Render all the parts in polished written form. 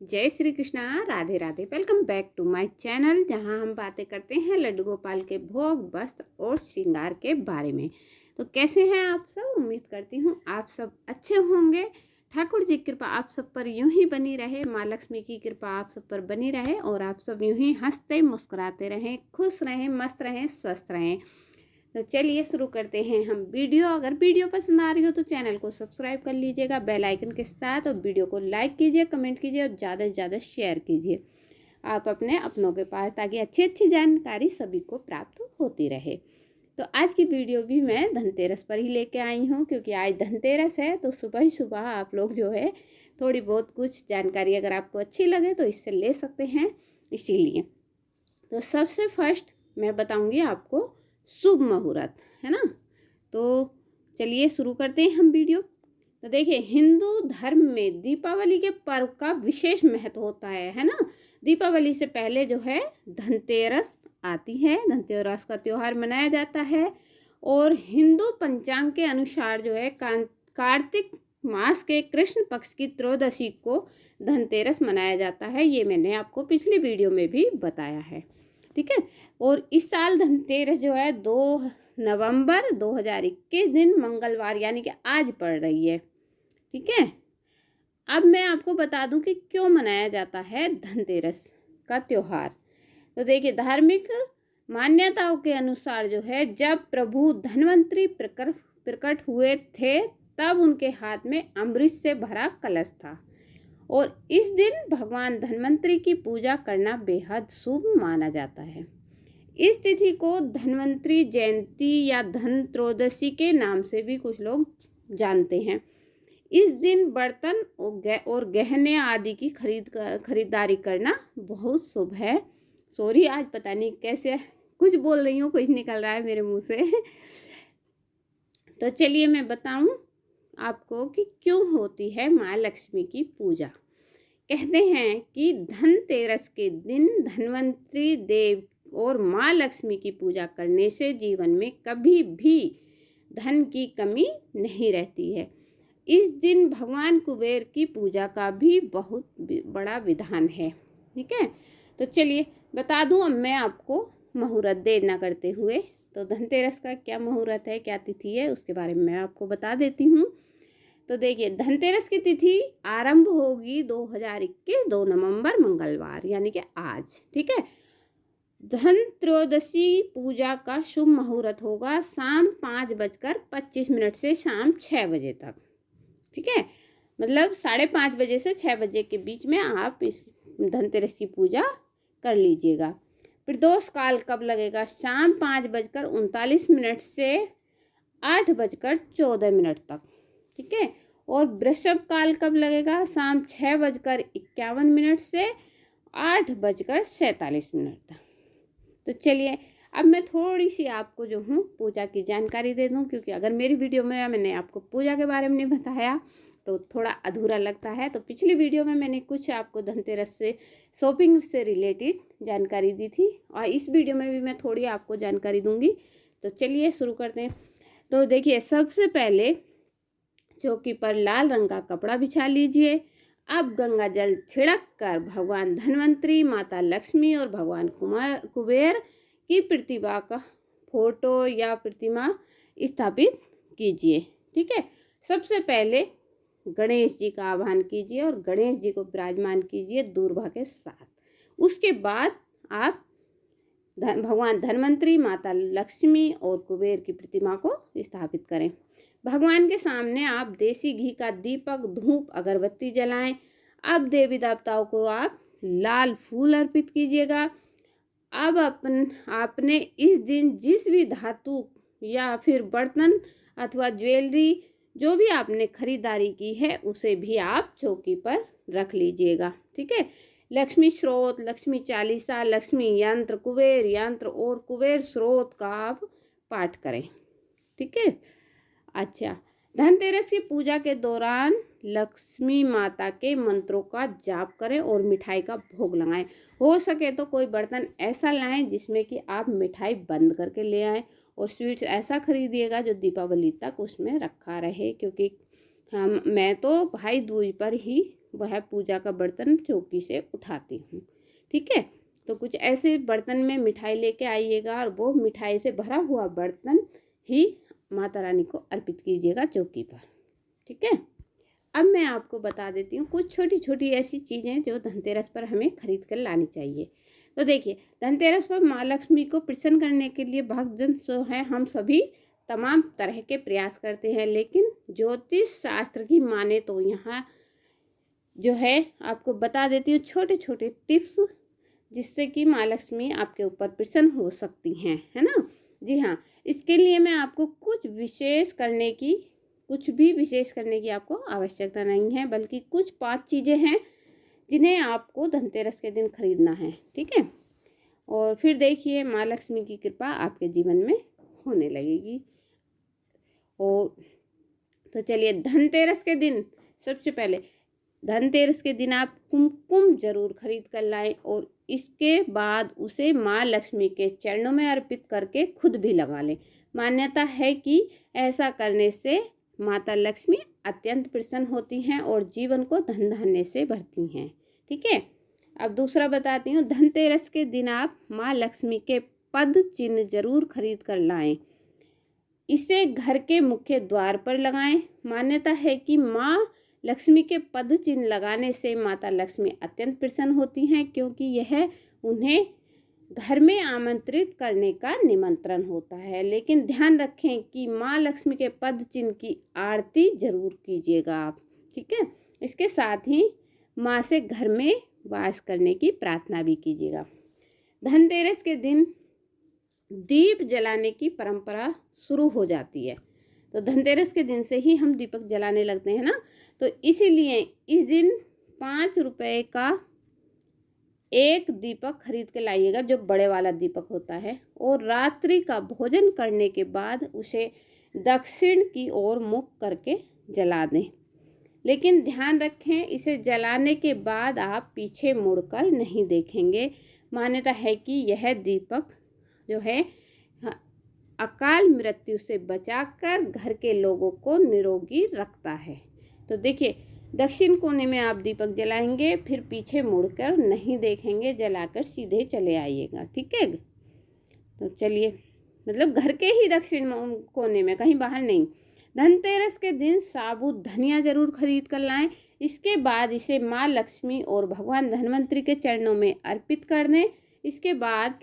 जय Shri Krishna, Radhe Radhe. Welcome back to my channel, जहां हम बातें करते हैं लड्डू गोपाल के भोग, वस्त्र और श्रृंगार के बारे में। तो कैसे हैं आप सब? उम्मीद करती हूँ आप सब अच्छे होंगे। ठाकुर जी की कृपा आप सब पर यूं ही बनी रहे, माँ लक्ष्मी की कृपा आप सब पर बनी रहे और आप सब यूं ही हंसते मुस्कुराते रहें, खुश रहें, मस्त रहें, स्वस्थ रहें। तो चलिए शुरू करते हैं हम वीडियो। अगर वीडियो पसंद आ रही हो तो चैनल को सब्सक्राइब कर लीजिएगा बेल आइकन के साथ, और वीडियो को लाइक कीजिए, कमेंट कीजिए और ज़्यादा से ज़्यादा शेयर कीजिए आप अपनों के पास, ताकि अच्छी अच्छी जानकारी सभी को प्राप्त होती रहे। तो आज की वीडियो भी मैं धनतेरस पर ही लेके आई हूँ, क्योंकि आज धनतेरस है। तो सुबह ही सुबह आप लोग जो है थोड़ी बहुत कुछ जानकारी अगर आपको अच्छी लगे तो इससे ले सकते हैं, इसीलिए। तो सबसे फर्स्ट मैं बताऊंगी आपको शुभ मुहूर्त, है ना। तो चलिए शुरू करते हैं हम वीडियो। तो देखिए, हिंदू धर्म में दीपावली के पर्व का विशेष महत्व होता है ना। दीपावली से पहले जो है धनतेरस आती है। धनतेरस का त्योहार मनाया जाता है और हिंदू पंचांग के अनुसार जो है कार्तिक मास के कृष्ण पक्ष की त्रयोदशी को धनतेरस मनाया जाता है। ये मैंने आपको पिछली वीडियो में भी बताया है, ठीक है। और इस साल धनतेरस जो है 2 नवंबर 2021 दिन मंगलवार यानी कि आज पड़ रही है, ठीक है। अब मैं आपको बता दूं कि क्यों मनाया जाता है धनतेरस का त्योहार। तो देखिए, धार्मिक मान्यताओं के अनुसार जो है, जब प्रभु धन्वंतरी प्रकट हुए थे तब उनके हाथ में अमृत से भरा कलश था और इस दिन भगवान धन्वंतरी की पूजा करना बेहद शुभ माना जाता है। इस तिथि को धन्वंतरी जयंती या धन त्रयोदशी के नाम से भी कुछ लोग जानते हैं। इस दिन बर्तन और गहने आदि की खरीदारी करना बहुत शुभ है। सॉरी, आज पता नहीं कैसे कुछ बोल रही हूँ, कुछ निकल रहा है मेरे मुंह से। तो चलिए मैं बताऊं आपको कि क्यों होती है माँ लक्ष्मी की पूजा। कहते हैं कि धनतेरस के दिन धन्वंतरी देव और माँ लक्ष्मी की पूजा करने से जीवन में कभी भी धन की कमी नहीं रहती है। इस दिन भगवान कुबेर की पूजा का भी बहुत बड़ा विधान है, ठीक है। तो चलिए बता दूं अब मैं आपको, मुहूर्त देर न करते हुए। तो धनतेरस का क्या मुहूर्त है, क्या तिथि है, उसके बारे में मैं आपको बता देती हूँ। तो देखिए, धनतेरस की तिथि आरंभ होगी 2021 2 नवंबर मंगलवार यानी कि आज, ठीक है। धन त्रयोदशी पूजा का शुभ मुहूर्त होगा शाम 5:25 से शाम 6 बजे तक, ठीक है। मतलब 5:30 बजे से 6 बजे के बीच में आप इस धनतेरस की पूजा कर लीजिएगा। प्रदोष काल कब लगेगा? शाम 5:39 से 8:14 तक, ठीक है। और वृषभ काल कब लगेगा? शाम 6:51 से 8:47 तक। तो चलिए अब मैं थोड़ी सी आपको जो हूँ पूजा की जानकारी दे दूँ, क्योंकि अगर मेरी वीडियो में मैंने आपको पूजा के बारे में नहीं बताया तो थोड़ा अधूरा लगता है। तो पिछली वीडियो में मैंने कुछ आपको धनतेरस से शॉपिंग से रिलेटेड जानकारी दी थी और इस वीडियो में भी मैं थोड़ी आपको जानकारी दूंगी। तो चलिए शुरू करते हैं। तो देखिए, सबसे पहले चौकी पर लाल रंग का कपड़ा बिछा लीजिए। अब गंगा जल छिड़क कर भगवान धन्वंतरी, माता लक्ष्मी और भगवान कुबेर की प्रतिमा का फोटो या प्रतिमा स्थापित कीजिए, ठीक है। सबसे पहले गणेश जी का आह्वान कीजिए और गणेश जी को विराजमान कीजिए दूर्वा के साथ। उसके बाद आप भगवान धन्वंतरी, माता लक्ष्मी और कुबेर की प्रतिमा को स्थापित करें। भगवान के सामने आप देसी घी का दीपक, धूप, अगरबत्ती जलाएं। अब देवी देवताओं को आप लाल फूल अर्पित कीजिएगा। अब आपने इस दिन जिस भी धातु या फिर बर्तन अथवा ज्वेलरी जो भी आपने खरीदारी की है उसे भी आप चौकी पर रख लीजिएगा, ठीक है। लक्ष्मी स्रोत, लक्ष्मी चालीसा, लक्ष्मी यंत्र, कुबेर यंत्र और कुबेर स्रोत का आप पाठ करें, ठीक है। अच्छा, धनतेरस की पूजा के दौरान लक्ष्मी माता के मंत्रों का जाप करें और मिठाई का भोग लगाएं। हो सके तो कोई बर्तन ऐसा लाएं जिसमें कि आप मिठाई बंद करके ले आएं, और स्वीट्स ऐसा खरीदिएगा जो दीपावली तक उसमें रखा रहे, क्योंकि मैं तो भाई दूज पर ही वह पूजा का बर्तन चौकी से उठाती हूँ। ठीक है, तो कुछ ऐसे बर्तन में मिठाई लेके आइएगा और वो मिठाई से भरा हुआ बर्तन ही माता रानी को अर्पित कीजिएगा चौकी पर। ठीक है, अब मैं आपको बता देती हूँ कुछ छोटी छोटी ऐसी चीज़ें जो धनतेरस पर हमें खरीद कर लानी चाहिए। तो देखिए, धनतेरस पर माँ लक्ष्मी को प्रसन्न करने के लिए भक्तजन जो है हम सभी तमाम तरह के प्रयास करते हैं, लेकिन ज्योतिष शास्त्र की माने तो यहाँ जो है आपको बता देती हूँ छोटे छोटे टिप्स, जिससे कि माँ लक्ष्मी आपके ऊपर प्रसन्न हो सकती हैं, है ना। जी हाँ, इसके लिए मैं आपको कुछ भी विशेष करने की आपको आवश्यकता नहीं है, बल्कि कुछ 5 चीज़ें हैं जिन्हें आपको धनतेरस के दिन खरीदना है। ठीक है, और फिर देखिए माँ लक्ष्मी की कृपा आपके जीवन में होने लगेगी। और तो चलिए, धनतेरस के दिन सबसे पहले धनतेरस के दिन आप कुमकुम जरूर खरीद कर लाएं और इसके बाद उसे माँ लक्ष्मी के चरणों में अर्पित करके खुद भी लगा लें। मान्यता है कि ऐसा करने से माता लक्ष्मी अत्यंत प्रसन्न होती हैं और जीवन को धन धान्य से भरती हैं। ठीक है, अब दूसरा बताती हूँ। धनतेरस के दिन आप माँ लक्ष्मी के पद चिन्ह जरूर खरीद कर लाएं। इसे घर के मुख्य द्वार पर लगाएं। मान्यता है कि माँ लक्ष्मी के पद चिन्ह लगाने से माता लक्ष्मी अत्यंत प्रसन्न होती हैं, क्योंकि यह उन्हें घर में आमंत्रित करने का निमंत्रण होता है। लेकिन ध्यान रखें कि माँ लक्ष्मी के पद चिन्ह की आरती जरूर कीजिएगा आप। ठीक है, इसके साथ ही माँ से घर में वास करने की प्रार्थना भी कीजिएगा। धनतेरस के दिन दीप जलाने की परंपरा शुरू हो जाती है। तो धनतेरस के दिन से ही हम दीपक जलाने लगते हैं ना, तो इसीलिए इस दिन 5 रुपए का एक दीपक खरीद के लाइएगा, जो बड़े वाला दीपक होता है, और रात्रि का भोजन करने के बाद उसे दक्षिण की ओर मुख करके जला दें। लेकिन ध्यान रखें, इसे जलाने के बाद आप पीछे मुड़कर नहीं देखेंगे। मान्यता है कि यह दीपक जो है अकाल मृत्यु से बचाकर घर के लोगों को निरोगी रखता है। तो देखिए, दक्षिण कोने में आप दीपक जलाएंगे, फिर पीछे मुड़कर नहीं देखेंगे, जलाकर सीधे चले आइएगा। ठीक है, तो चलिए, मतलब घर के ही दक्षिण कोने में, कहीं बाहर नहीं। धनतेरस के दिन साबुत धनिया जरूर खरीद कर लाएं। इसके बाद इसे माँ लक्ष्मी और भगवान धन्वंतरी के चरणों में अर्पित कर दें। इसके बाद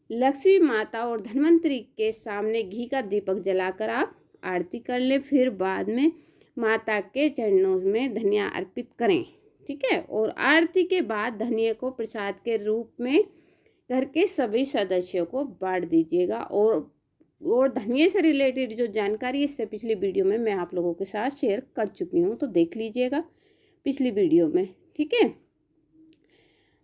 लक्ष्मी माता और धन्वंतरी के सामने घी का दीपक जलाकर आप आरती कर लें। फिर बाद में माता के चरणों में धनिया अर्पित करें। ठीक है, और आरती के बाद धनिया को प्रसाद के रूप में घर के सभी सदस्यों को बांट दीजिएगा। और धनिया से रिलेटेड जो जानकारी इससे पिछली वीडियो में मैं आप लोगों के साथ शेयर कर चुकी हूँ, तो देख लीजिएगा पिछली वीडियो में। ठीक है,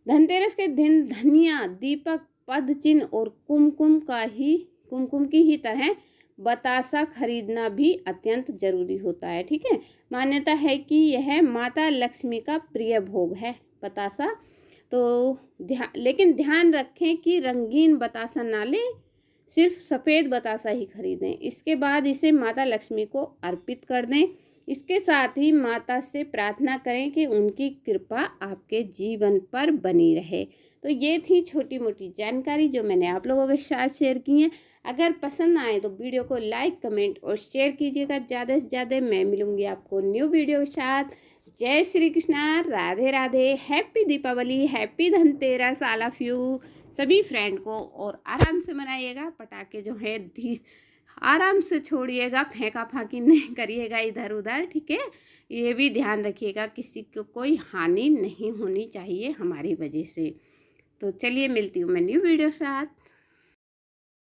धनतेरस के दिन धनिया, दीपक, पद चिन्ह और कुमकुम की ही तरह बतासा खरीदना भी अत्यंत जरूरी होता है। ठीक है, मान्यता है कि यह माता लक्ष्मी का प्रिय भोग है बतासा। तो लेकिन ध्यान रखें कि रंगीन बतासा ना लें, सिर्फ सफ़ेद बतासा ही खरीदें। इसके बाद इसे माता लक्ष्मी को अर्पित कर दें। इसके साथ ही माता से प्रार्थना करें कि उनकी कृपा आपके जीवन पर बनी रहे। तो ये थी छोटी मोटी जानकारी जो मैंने आप लोगों के साथ शेयर की है। अगर पसंद आए तो वीडियो को लाइक, कमेंट और शेयर कीजिएगा ज़्यादा से ज़्यादा। मैं मिलूंगी आपको न्यू वीडियो के साथ। जय Shri Krishna, Radhe Radhe, happy Deepavali, happy Dhanteras all of you सभी फ्रेंड को। और आराम से मनाइएगा, पटाखे जो है आराम से छोड़िएगा, फेंका फाकी नहीं करिएगा इधर उधर। ठीक है, ये भी ध्यान रखिएगा किसी को कोई हानि नहीं होनी चाहिए हमारी वजह से। तो चलिए, मिलती हूँ मैं न्यू वीडियो के साथ।